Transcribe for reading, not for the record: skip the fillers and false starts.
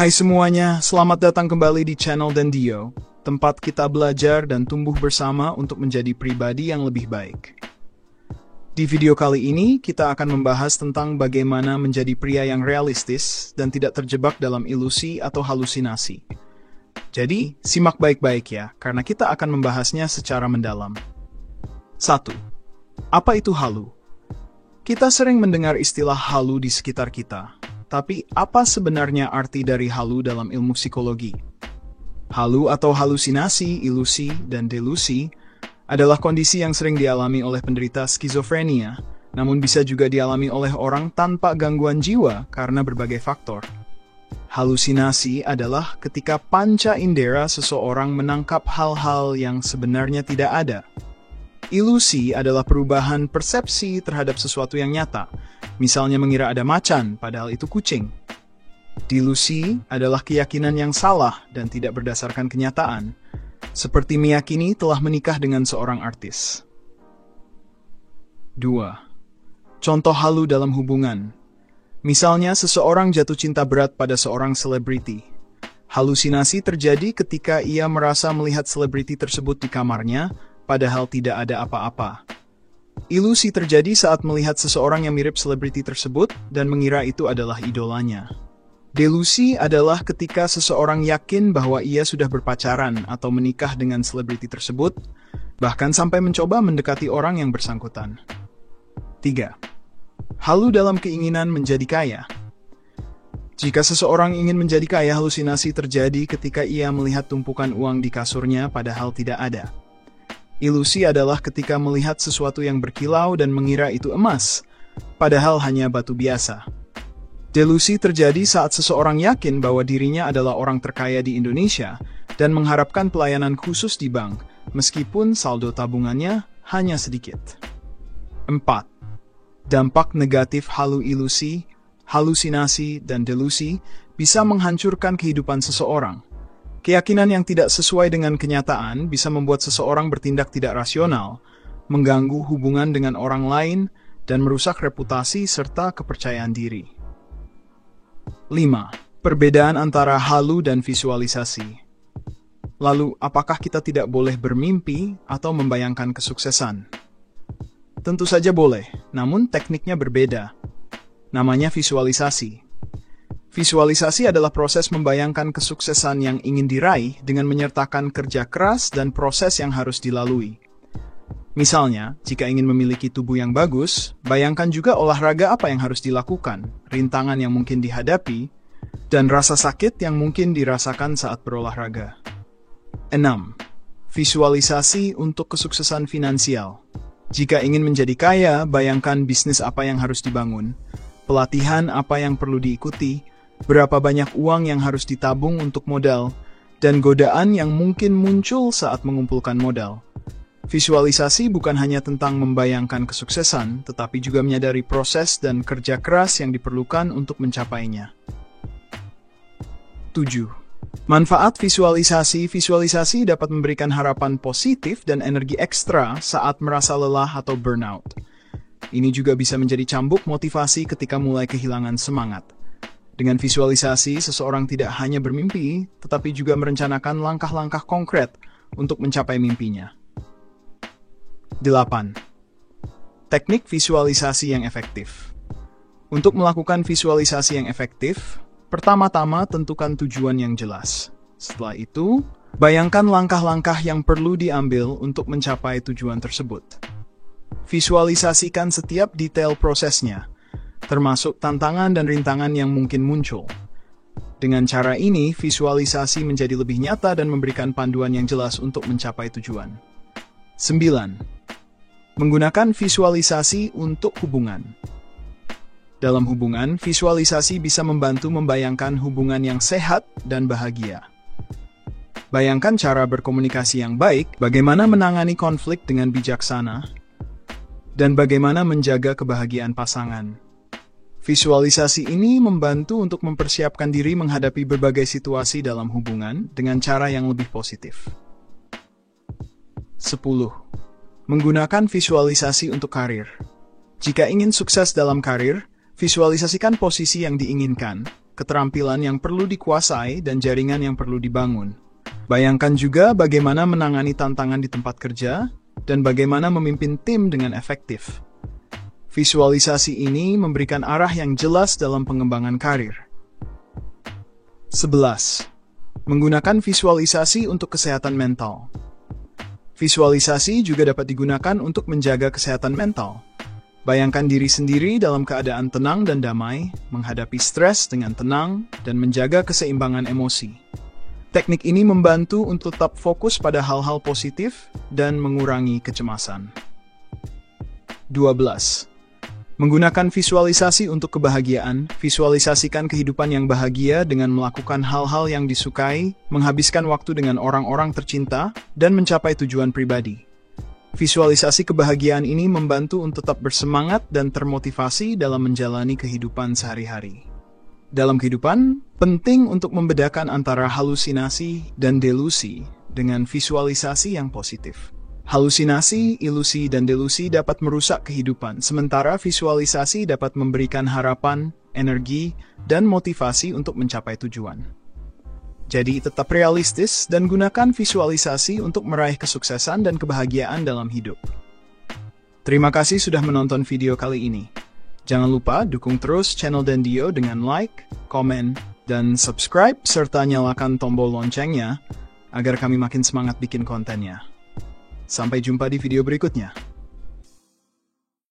Hai semuanya, selamat datang kembali di channel Dendio, tempat kita belajar dan tumbuh bersama untuk menjadi pribadi yang lebih baik. Di video kali ini, kita akan membahas tentang bagaimana menjadi pria yang realistis dan tidak terjebak dalam ilusi atau halusinasi. Jadi, simak baik-baik ya, karena kita akan membahasnya secara mendalam. 1. Apa itu halu? Kita sering mendengar istilah halu di sekitar kita. Tapi, apa sebenarnya arti dari halu dalam ilmu psikologi? Halu atau halusinasi, ilusi, dan delusi adalah kondisi yang sering dialami oleh penderita skizofrenia, namun bisa juga dialami oleh orang tanpa gangguan jiwa karena berbagai faktor. Halusinasi adalah ketika panca indera seseorang menangkap hal-hal yang sebenarnya tidak ada. Ilusi adalah perubahan persepsi terhadap sesuatu yang nyata, misalnya mengira ada macan, padahal itu kucing. Delusi adalah keyakinan yang salah dan tidak berdasarkan kenyataan, seperti meyakini telah menikah dengan seorang artis. 2. Contoh halu dalam hubungan. Misalnya seseorang jatuh cinta berat pada seorang selebriti. Halusinasi terjadi ketika ia merasa melihat selebriti tersebut di kamarnya, padahal tidak ada apa-apa. Ilusi terjadi saat melihat seseorang yang mirip selebriti tersebut dan mengira itu adalah idolanya. Delusi adalah ketika seseorang yakin bahwa ia sudah berpacaran atau menikah dengan selebriti tersebut, bahkan sampai mencoba mendekati orang yang bersangkutan. 3. Halu dalam keinginan menjadi kaya. Jika seseorang ingin menjadi kaya, halusinasi terjadi ketika ia melihat tumpukan uang di kasurnya padahal tidak ada. Ilusi adalah ketika melihat sesuatu yang berkilau dan mengira itu emas, padahal hanya batu biasa. Delusi terjadi saat seseorang yakin bahwa dirinya adalah orang terkaya di Indonesia dan mengharapkan pelayanan khusus di bank, meskipun saldo tabungannya hanya sedikit. 4. Dampak negatif halu ilusi, halusinasi, dan delusi bisa menghancurkan kehidupan seseorang. Keyakinan yang tidak sesuai dengan kenyataan bisa membuat seseorang bertindak tidak rasional, mengganggu hubungan dengan orang lain, dan merusak reputasi serta kepercayaan diri. 5. Perbedaan antara halu dan visualisasi. Lalu, apakah kita tidak boleh bermimpi atau membayangkan kesuksesan? Tentu saja boleh, namun tekniknya berbeda. Namanya visualisasi. Visualisasi adalah proses membayangkan kesuksesan yang ingin diraih dengan menyertakan kerja keras dan proses yang harus dilalui. Misalnya, jika ingin memiliki tubuh yang bagus, bayangkan juga olahraga apa yang harus dilakukan, rintangan yang mungkin dihadapi, dan rasa sakit yang mungkin dirasakan saat berolahraga. 6. Visualisasi untuk kesuksesan finansial. Jika ingin menjadi kaya, bayangkan bisnis apa yang harus dibangun, pelatihan apa yang perlu diikuti, berapa banyak uang yang harus ditabung untuk modal, dan godaan yang mungkin muncul saat mengumpulkan modal. Visualisasi bukan hanya tentang membayangkan kesuksesan, tetapi juga menyadari proses dan kerja keras yang diperlukan untuk mencapainya. 7. Manfaat visualisasi. Visualisasi dapat memberikan harapan positif dan energi ekstra saat merasa lelah atau burnout. Ini juga bisa menjadi cambuk motivasi ketika mulai kehilangan semangat. Dengan visualisasi, seseorang tidak hanya bermimpi, tetapi juga merencanakan langkah-langkah konkret untuk mencapai mimpinya. 8. Teknik visualisasi yang efektif. Untuk melakukan visualisasi yang efektif, pertama-tama tentukan tujuan yang jelas. Setelah itu, bayangkan langkah-langkah yang perlu diambil untuk mencapai tujuan tersebut. Visualisasikan setiap detail prosesnya, termasuk tantangan dan rintangan yang mungkin muncul. Dengan cara ini, visualisasi menjadi lebih nyata dan memberikan panduan yang jelas untuk mencapai tujuan. 9. Menggunakan visualisasi untuk hubungan. Dalam hubungan, visualisasi bisa membantu membayangkan hubungan yang sehat dan bahagia. Bayangkan cara berkomunikasi yang baik, bagaimana menangani konflik dengan bijaksana, dan bagaimana menjaga kebahagiaan pasangan. Visualisasi ini membantu untuk mempersiapkan diri menghadapi berbagai situasi dalam hubungan dengan cara yang lebih positif. 10. Menggunakan visualisasi untuk karir. Jika ingin sukses dalam karir, visualisasikan posisi yang diinginkan, keterampilan yang perlu dikuasai, dan jaringan yang perlu dibangun. Bayangkan juga bagaimana menangani tantangan di tempat kerja, dan bagaimana memimpin tim dengan efektif. Visualisasi ini memberikan arah yang jelas dalam pengembangan karir. 11. Menggunakan visualisasi untuk kesehatan mental. Visualisasi juga dapat digunakan untuk menjaga kesehatan mental. Bayangkan diri sendiri dalam keadaan tenang dan damai, menghadapi stres dengan tenang, dan menjaga keseimbangan emosi. Teknik ini membantu untuk tetap fokus pada hal-hal positif dan mengurangi kecemasan. 12. Menggunakan visualisasi untuk kebahagiaan. Visualisasikan kehidupan yang bahagia dengan melakukan hal-hal yang disukai, menghabiskan waktu dengan orang-orang tercinta, dan mencapai tujuan pribadi. Visualisasi kebahagiaan ini membantu untuk tetap bersemangat dan termotivasi dalam menjalani kehidupan sehari-hari. Dalam kehidupan, penting untuk membedakan antara halusinasi dan delusi dengan visualisasi yang positif. Halusinasi, ilusi, dan delusi dapat merusak kehidupan, sementara visualisasi dapat memberikan harapan, energi, dan motivasi untuk mencapai tujuan. Jadi tetap realistis dan gunakan visualisasi untuk meraih kesuksesan dan kebahagiaan dalam hidup. Terima kasih sudah menonton video kali ini. Jangan lupa dukung terus channel Dendio dengan like, komen, dan subscribe serta nyalakan tombol loncengnya agar kami makin semangat bikin kontennya. Sampai jumpa di video berikutnya.